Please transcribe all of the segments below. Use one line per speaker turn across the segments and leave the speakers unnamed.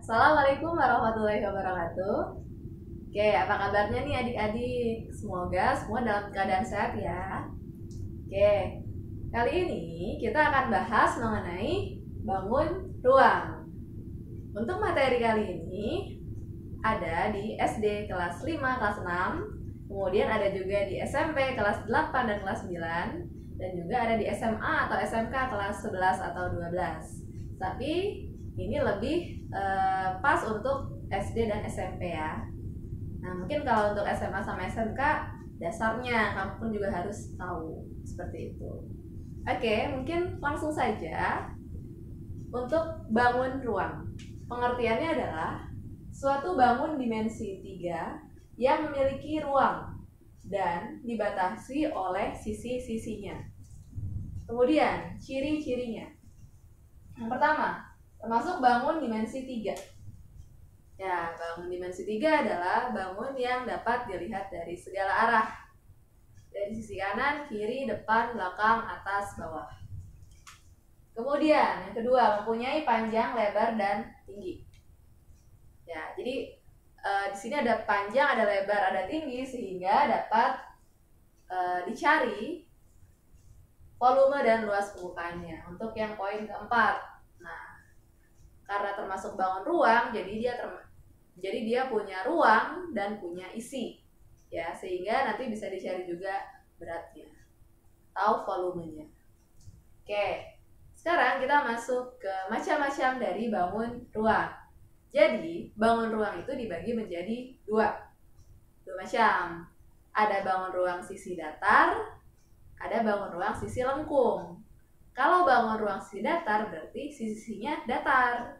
Assalamualaikum warahmatullahi wabarakatuh. Oke, apa kabarnya nih adik-adik? Semoga semua dalam keadaan sehat ya. Oke, kali ini kita akan bahas mengenai bangun ruang. Untuk materi kali ini ada di SD kelas 5, kelas 6, kemudian ada juga di SMP kelas 8 dan kelas 9, dan juga ada di SMA atau SMK kelas 11 atau 12. Tapi ini lebih pas untuk SD dan SMP ya. Nah, mungkin kalau untuk SMA sama SMK dasarnya kamu pun juga harus tahu seperti itu. Oke, mungkin langsung saja untuk bangun ruang. Pengertiannya adalah suatu bangun dimensi 3 yang memiliki ruang dan dibatasi oleh sisi-sisinya. Kemudian ciri-cirinya. Yang pertama, termasuk bangun dimensi 3. Ya, bangun dimensi 3 adalah bangun yang dapat dilihat dari segala arah. Dari sisi kanan, kiri, depan, belakang, atas, bawah. Kemudian, yang kedua, mempunyai panjang, lebar, dan tinggi. Ya, jadi di sini ada panjang, ada lebar, ada tinggi, sehingga dapat dicari volume dan luas permukaannya. Untuk yang poin keempat, nah, karena termasuk bangun ruang, jadi dia punya ruang dan punya isi, ya, sehingga nanti bisa dicari juga beratnya atau volumenya. Oke, sekarang kita masuk ke macam-macam dari bangun ruang. Jadi bangun ruang itu dibagi menjadi dua macam. Ada bangun ruang sisi datar, ada bangun ruang sisi lengkung. Kalau bangun ruang sisi datar berarti sisinya datar.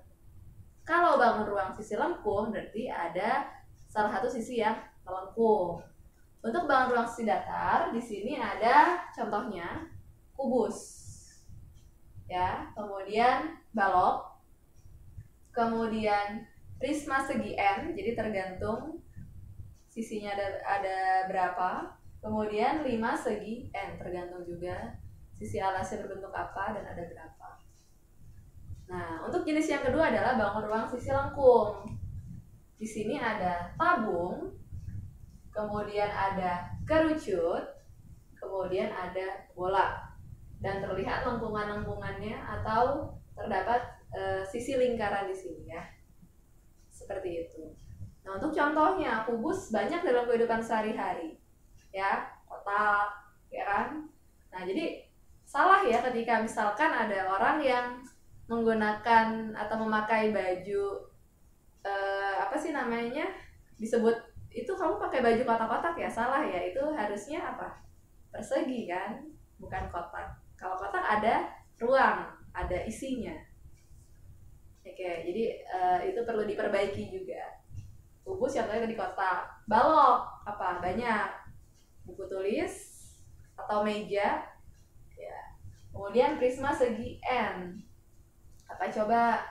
Kalau bangun ruang sisi lengkung berarti ada salah satu sisi yang melengkung. Untuk bangun ruang sisi datar di sini ada contohnya kubus, ya, kemudian balok, kemudian prisma segi n, jadi tergantung sisinya ada berapa. Kemudian 5 segi n, tergantung juga sisi alasnya berbentuk apa dan ada berapa. Nah, untuk jenis yang kedua adalah bangun ruang sisi lengkung. Di sini ada tabung, kemudian ada kerucut, kemudian ada bola, dan terlihat lengkungan-lengkungannya atau terdapat sisi lingkaran di sini ya. Seperti itu. Nah, untuk contohnya kubus banyak dalam kehidupan sehari-hari. Ya, kotak, ya kan? Nah, jadi salah ya ketika misalkan ada orang yang menggunakan atau memakai baju apa sih namanya, disebut itu kamu pakai baju kotak-kotak ya, salah ya, itu harusnya apa, persegi kan, bukan kotak. Kalau kotak ada ruang, ada isinya. Oke, jadi itu perlu diperbaiki juga. Kubus yang tadi kotak. Balok apa, banyak, buku tulis atau meja ya. Kemudian prisma segi n, apa coba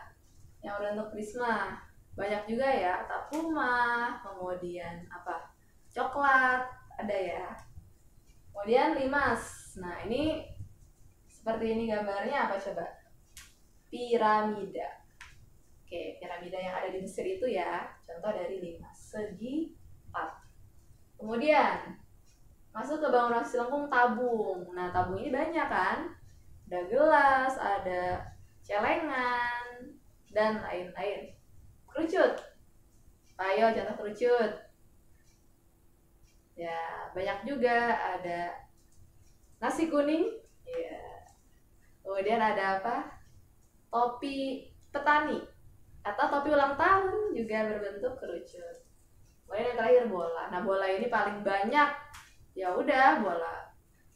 yang berbentuk prisma, banyak juga ya, atap rumah, kemudian apa, coklat ada ya. Kemudian limas, nah ini seperti ini gambarnya, apa coba, piramida. Oke, piramida yang ada di Mesir itu ya, contoh dari limas segi 4. Kemudian masuk ke bangunan sisi lengkung, tabung. Nah, tabung ini banyak kan, ada gelas, ada celengan, dan lain-lain. Kerucut, ayo contoh kerucut ya, banyak juga, ada nasi kuning ya. Kemudian ada apa, topi petani atau topi ulang tahun juga berbentuk kerucut. Kemudian yang terakhir bola. Nah, bola ini paling banyak, ya udah, bola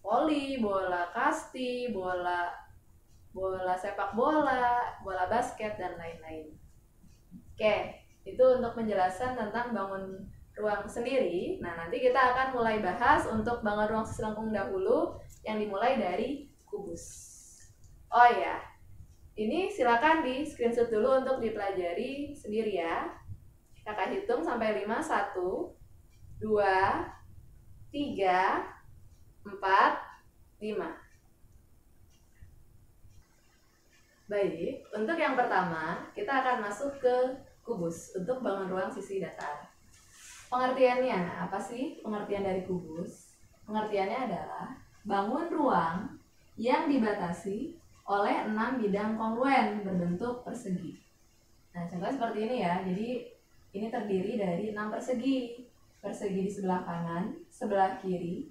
voli, bola kasti, bola sepak bola, bola basket, dan lain-lain. Oke, itu untuk penjelasan tentang bangun ruang sendiri. Nah, nanti kita akan mulai bahas untuk bangun ruang sisi lengkung dahulu, yang dimulai dari kubus. Oh ya, ini silakan di screenshot dulu untuk dipelajari sendiri ya. Kakak hitung sampai 5, 1, 2, 3, 4, 5. Baik, untuk yang pertama kita akan masuk ke kubus untuk bangun ruang sisi datar. Pengertiannya apa sih pengertian dari kubus? Pengertiannya adalah bangun ruang yang dibatasi oleh 6 bidang kongruen berbentuk persegi. Nah, contohnya seperti ini ya. Jadi ini terdiri dari 6 persegi. Persegi di sebelah kanan, sebelah kiri,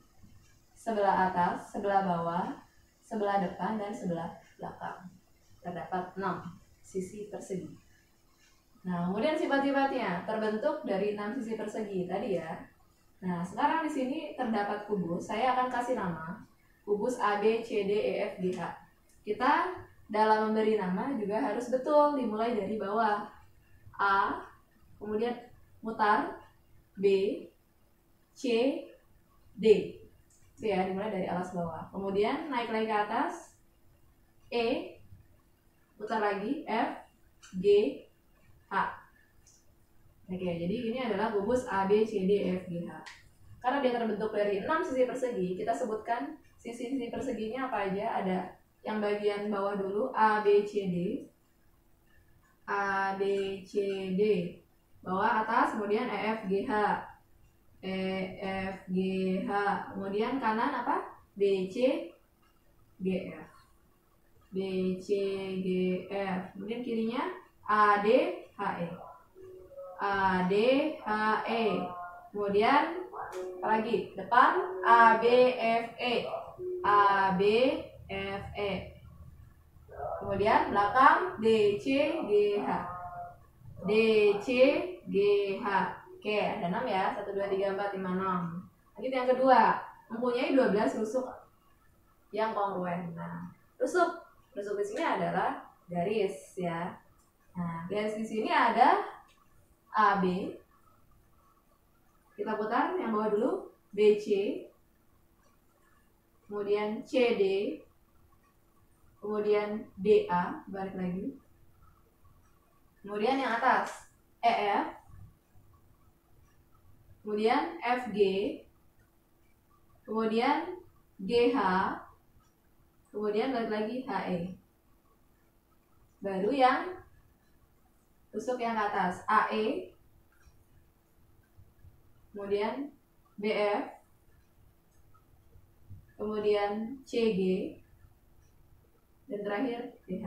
sebelah atas, sebelah bawah, sebelah depan, dan sebelah belakang. Terdapat 6 sisi persegi. Nah, kemudian sifat-sifatnya terbentuk dari 6 sisi persegi tadi ya. Nah, sekarang di sini terdapat kubus. Saya akan kasih nama kubus A, B, C, D, E, F, G, H. Kita dalam memberi nama juga harus betul, dimulai dari bawah. A, kemudian mutar, B, C, D. Itu ya, dimulai dari atas bawah. Kemudian naik lagi ke atas, E, putar lagi, F, G, H. Oke, jadi ini adalah kubus A, B, C, D, E, F, G, H. Karena dia terbentuk dari 6 sisi persegi, kita sebutkan sisi-sisi perseginya apa aja. Ada yang bagian bawah dulu, A, B, C, D. A, B, C, D. Bawah atas, kemudian E, F, G, H. E, F, G, H. Kemudian kanan apa? B, C, G, F. B, C, G, F. Kemudian kirinya A, D, H, E. A, D, H, E. Kemudian apalagi depan A, B, F, E. A, B, F, E. Kemudian belakang D, C, G, H. D, C, G, H. Oke, ada 6 ya. 1, 2, 3, 4, 5, 6. Lanjut yang kedua, mempunyai 12 rusuk yang kongruen. Nah, rusuk di sini adalah garis ya. Nah, garis di sini ada AB. Kita putar yang bawah dulu, BC. Kemudian CD. Kemudian DA, balik lagi. Kemudian yang atas, EF. Kemudian FG. Kemudian GH. Kemudian balik lagi HE. Baru yang tusuk yang ke atas, AE. Kemudian BF. Kemudian CG. Dan terakhir DH.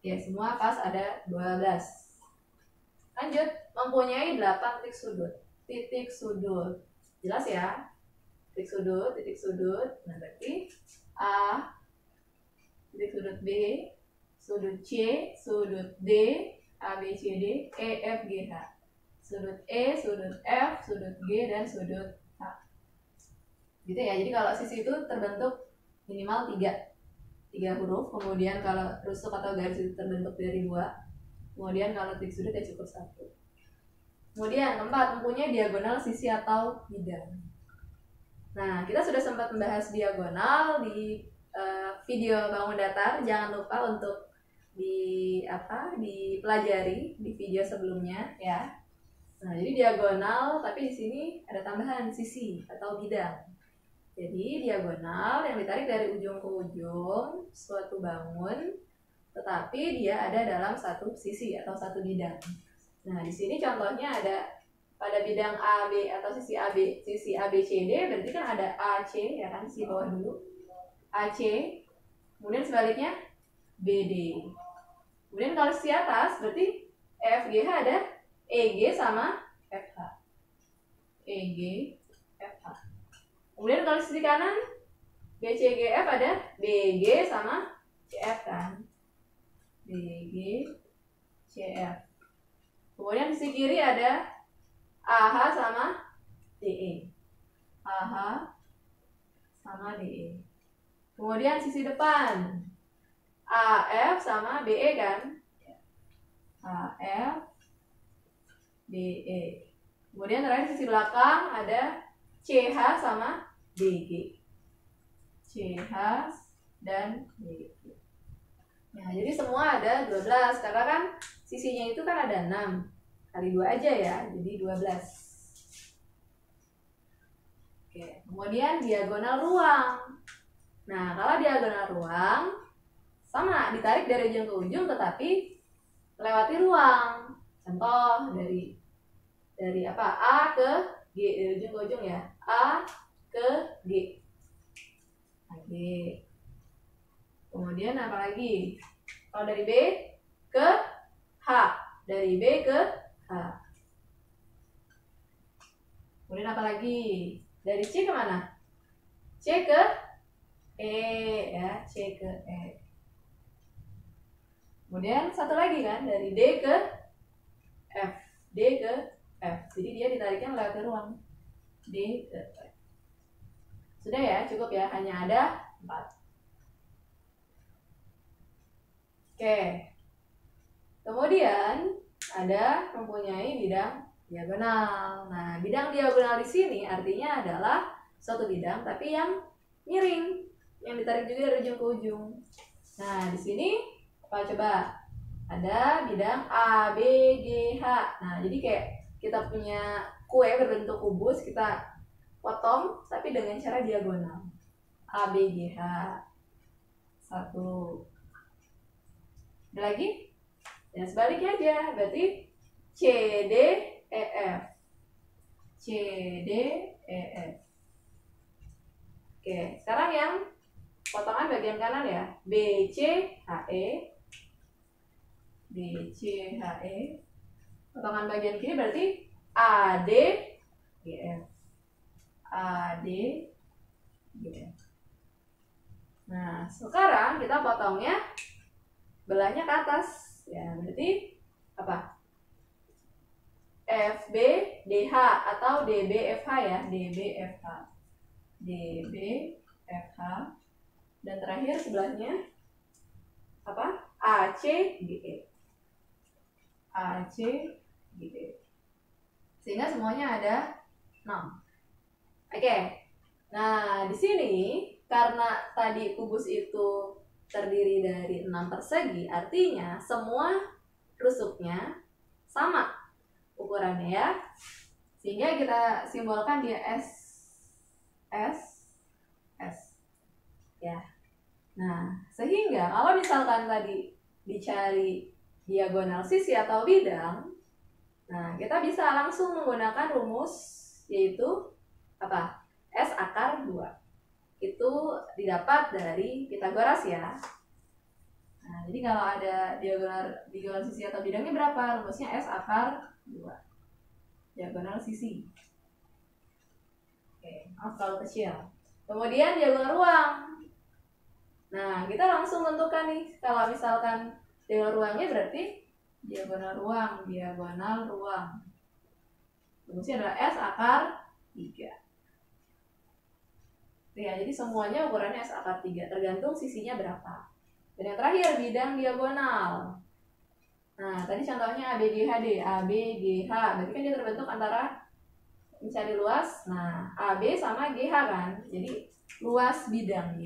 Ya, semua pas ada 12. Lanjut, mempunyai 8 titik sudut. Titik sudut. Jelas ya? Titik sudut, titik sudut. Nah, berarti A, titik sudut B, sudut C, sudut D, A, B, C, D, E, F, G, H. Sudut E, sudut F, sudut G, dan sudut H. Gitu ya, jadi kalau sisi itu terbentuk minimal 3 huruf. Kemudian kalau rusuk atau garis itu terbentuk dari 2. Kemudian kalau titik sudut ya cukup 1. Kemudian keempat, mempunyai diagonal sisi atau bidang. Nah, kita sudah sempat membahas diagonal di video bangun datar. Jangan lupa untuk dipelajari di video sebelumnya ya. Nah, jadi diagonal, tapi di sini ada tambahan sisi atau bidang. Jadi diagonal yang ditarik dari ujung ke ujung suatu bangun, tetapi dia ada dalam satu sisi atau satu bidang. Nah, di sini contohnya ada pada bidang AB atau sisi AB, sisi ABCD, berarti kan ada AC ya kan, sisi bawah dulu. AC, kemudian sebaliknya BD. Kemudian kalau sisi atas berarti EFGH ada EG sama FH. EG, FH. Kemudian kalau sisi kanan BCGF ada BG sama CF kan. BG, CF. Kemudian sisi kiri ada AH sama DE. AH sama DE. Kemudian sisi depan AF sama BE kan. AF, BE. Kemudian terakhir sisi belakang ada CH sama DG. CH dan DG. Nah, jadi semua ada 12 karena kan sisinya itu kan ada 6. Kali 2 aja ya, jadi 12. Oke, kemudian diagonal ruang. Nah, kalau diagonal ruang sama ditarik dari ujung ke ujung, tetapi melewati ruang. Contoh dari apa? A ke G, dari ujung ke ujung ya. A ke G. G. Kemudian apa lagi? Kalau dari B ke H, dari B ke H. Kemudian apa lagi? Dari C ke mana? C ke E ya, C ke E. Kemudian satu lagi kan, dari D ke F, D ke F. Jadi dia ditariknya melewati ruang. D ke F. Sudah ya, cukup ya, hanya ada 4. Oke. Kemudian ada mempunyai bidang diagonal. Nah, bidang diagonal di sini artinya adalah suatu bidang tapi yang miring, yang ditarik juga dari ujung ke ujung. Nah, di sini apa coba? Ada bidang A, B, G, H. Nah, jadi kayak kita punya kue berbentuk kubus, kita potong tapi dengan cara diagonal. A, B, G, H. 1. Ada lagi? Dan sebaliknya aja, berarti C, D, E, F. C, D, E, F. Oke, sekarang yang potongan bagian kanan ya. B, C, H, E. B, C, H, E. Potongan bagian kiri berarti A, D, G, F. A, D, G, F. Nah, sekarang kita potongnya belahnya ke atas. Ya, berarti apa? FB, DH atau DB, FH ya. DB, FH. DB, FH. Dan terakhir sebelahnya apa? AC, GE. AC, GE. Sehingga semuanya ada 6. Oke. Nah, di sini karena tadi kubus itu terdiri dari 6 persegi, artinya semua rusuknya sama ukurannya ya. Sehingga kita simbolkan dia S, S, S. Ya. Nah, sehingga kalau misalkan tadi dicari diagonal sisi atau bidang, nah kita bisa langsung menggunakan rumus yaitu apa? S akar 2. Itu didapat dari Pitagoras ya. Nah, jadi kalau ada diagonal sisi atau bidangnya berapa? Rumusnya S akar 2. Diagonal sisi. Oke, maaf kalau kecil. Kemudian diagonal ruang. Nah, kita langsung tentukan nih. Kalau misalkan diagonal ruangnya berarti diagonal ruang. Rumusnya adalah S akar 3. Ya, jadi semuanya ukurannya S akar 3, tergantung sisinya berapa. Dan yang terakhir, bidang diagonal. Nah, tadi contohnya ABGHD, ABGH, berarti kan dia terbentuk antara mencari luas. Nah, AB sama GH kan, jadi luas bidang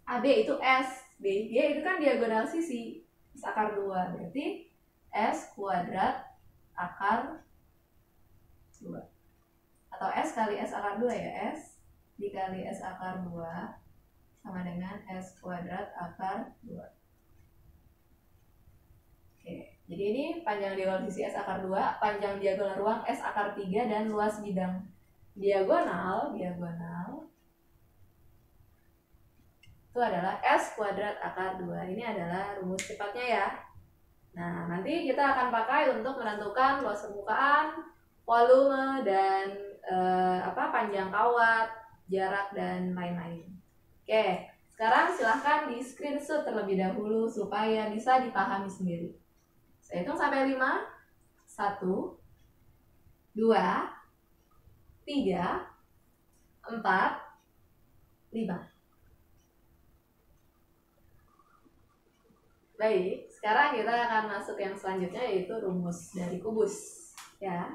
AB itu S, BG itu kan diagonal sisi, S akar 2, berarti S kuadrat akar 2. Atau S kali S akar 2 ya, S dikali S akar 2 sama dengan S kuadrat akar 2. Oke, jadi ini panjang diagonal sisi S akar 2, panjang diagonal ruang S akar 3, dan luas bidang diagonal itu adalah S kuadrat akar 2. Ini adalah rumus cepatnya ya. Nah, nanti kita akan pakai untuk menentukan luas permukaan, volume, dan panjang kawat, jarak, dan lain-lain. Oke, sekarang silahkan di screenshot terlebih dahulu supaya bisa dipahami sendiri. Saya hitung sampai 5. 1, 2, 3, 4, 5. Baik, sekarang kita akan masuk yang selanjutnya yaitu rumus dari kubus. Ya,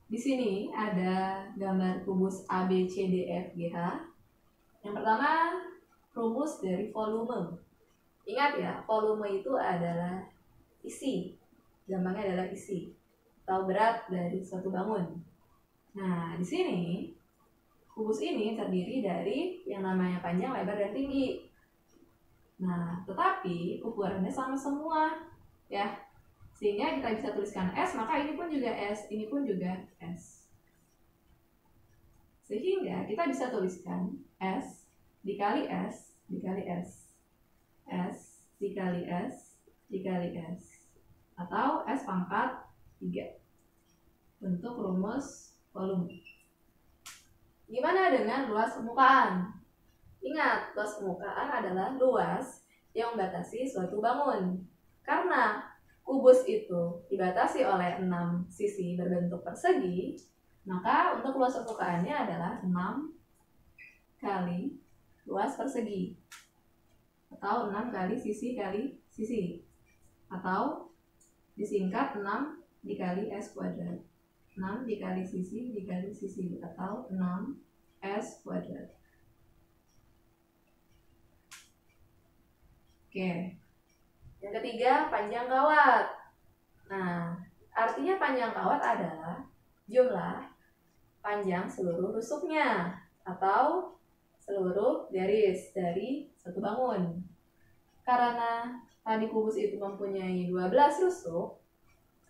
di sini ada gambar kubus A, B, C, D, F, G, H. Yang pertama, rumus dari volume. Ingat ya, volume itu adalah isi. Gampangnya adalah isi atau berat dari suatu bangun. Nah, di sini kubus ini terdiri dari yang namanya panjang, lebar, dan tinggi. Nah, tetapi ukurannya sama semua, ya. Sehingga kita bisa tuliskan S, maka ini pun juga S, ini pun juga S. Sehingga kita bisa tuliskan S dikali S dikali S. S dikali S dikali S. Atau S pangkat 3. Bentuk rumus volume. Gimana dengan luas permukaan? Ingat, luas permukaan adalah luas yang membatasi suatu bangun. Karena kubus itu dibatasi oleh 6 sisi berbentuk persegi, maka untuk luas permukaannya adalah 6 kali luas persegi. Atau 6 kali sisi, atau disingkat 6 dikali S kuadrat. 6 dikali sisi dikali sisi, atau 6 S kuadrat. Oke. Yang ketiga, panjang kawat. Nah, artinya panjang kawat adalah jumlah panjang seluruh rusuknya atau seluruh garis dari satu bangun. Karena tadi kubus itu mempunyai 12 rusuk,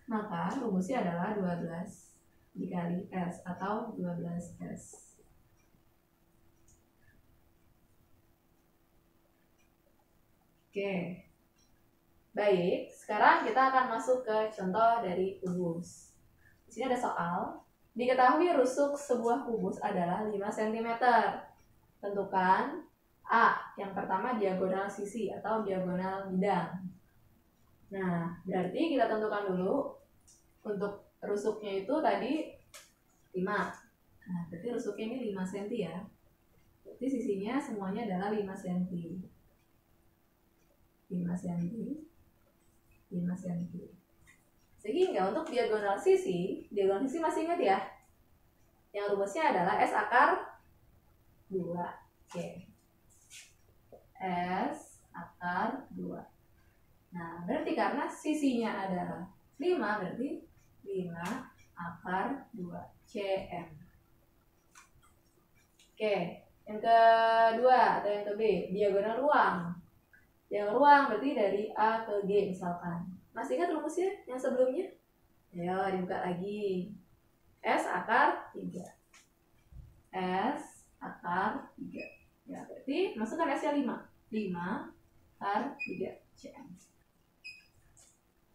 maka rumusnya adalah 12 dikali S atau 12S. Oke. Baik, sekarang kita akan masuk ke contoh dari kubus. Di sini ada soal. Diketahui rusuk sebuah kubus adalah 5 cm. Tentukan A, yang pertama diagonal sisi atau diagonal bidang. Nah, berarti kita tentukan dulu untuk rusuknya itu tadi 5. Nah, berarti rusuknya ini 5 cm ya. Berarti sisinya semuanya adalah 5 cm. 5 cm. 5 cm. Sehingga untuk diagonal sisi masih ingat ya? Yang rumusnya adalah S akar 2. Oke. S akar 2. Nah, berarti karena sisinya adalah 5, berarti 5 akar 2 cm. Oke, yang kedua atau yang ke B, diagonal ruang. Yang ruang berarti dari A ke G misalkan. Masih ingat rumusnya yang sebelumnya? Ayo dibuka lagi. S akar 3. S akar 3. Ya, berarti masukkan S-nya 5. 5 akar 3 cm.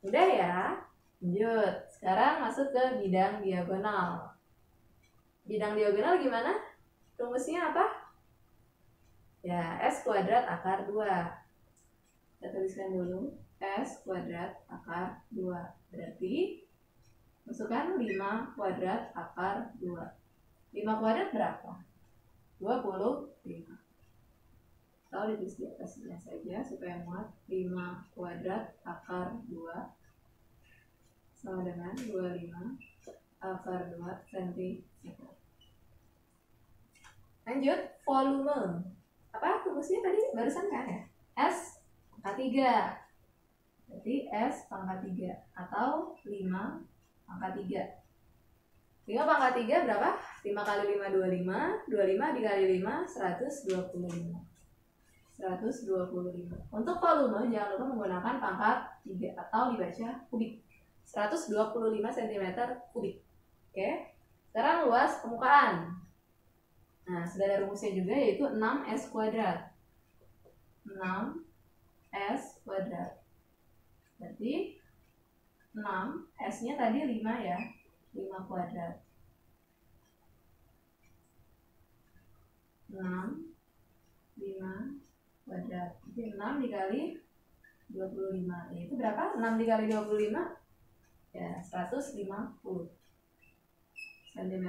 Udah ya? Lanjut. Sekarang masuk ke bidang diagonal. Bidang diagonal gimana? Rumusnya apa? Ya, S kuadrat akar 2. Kita tuliskan dulu S kuadrat akar 2. Berarti masukkan 5 kuadrat akar 2. 5 kuadrat berapa? 25. Atau ditulis di atasnya saja supaya muat. 5 kuadrat akar 2 sama dengan 25 akar 2 cm. Lanjut, volume. Apa rumusnya tadi? Barusan kan ya? S pangkat 3. Berarti S pangkat 3 atau 5 pangkat 3. 5 pangkat 3 berapa? 5 kali 5 25. 25 dikali 5 125. 125. Untuk volume jangan lupa menggunakan pangkat 3 atau dibaca kubik. 125 cm kubik. Oke. Sekarang luas permukaan. Nah, sudah ada rumusnya juga yaitu 6S kuadrat. 6S kuadrat. Berarti 6, S-nya tadi 5 ya. 5 kuadrat. 6, 5 kuadrat. Jadi 6 dikali 25. Itu berapa? 6 dikali 25? Ya, 150 cm.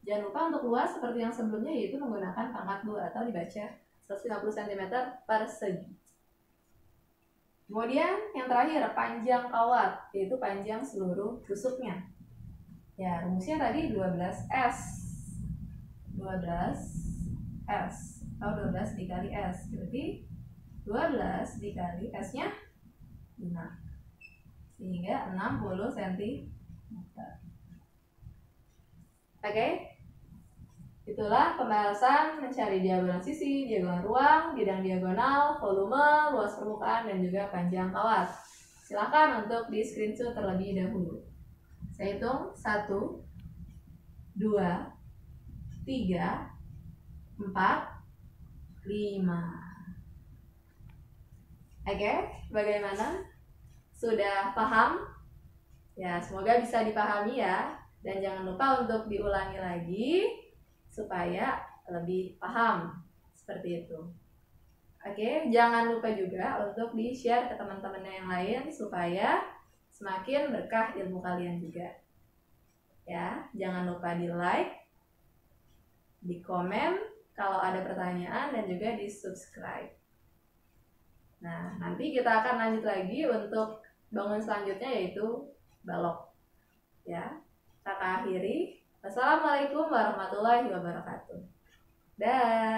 Jangan lupa untuk luas seperti yang sebelumnya yaitu menggunakan pangkat 2 atau dibaca 150 cm persegi. Kemudian yang terakhir panjang kawat, yaitu panjang seluruh rusuknya. Ya, rumusnya tadi 12S. 12S atau 12 dikali S. Berarti 12 dikali S-nya 5. Sehingga 60 cm. Oke. Itu Itulah pembahasan mencari diagonal sisi, diagonal ruang, bidang diagonal, volume, luas permukaan, dan juga panjang kawat. Silakan untuk di screenshot terlebih dahulu. Saya hitung 1, 2, 3, 4, 5. Oke, bagaimana? Sudah paham? Ya, semoga bisa dipahami ya. Dan jangan lupa untuk diulangi lagi supaya lebih paham. Seperti itu. Oke, jangan lupa juga untuk di-share ke teman-teman yang lain supaya semakin berkah ilmu kalian juga. Ya, jangan lupa di-like, di-komen kalau ada pertanyaan, dan juga di-subscribe. Nah, nanti kita akan lanjut lagi untuk bangun selanjutnya, yaitu balok. Ya, kita akhiri. Wassalamualaikum warahmatullahi wabarakatuh. Dah.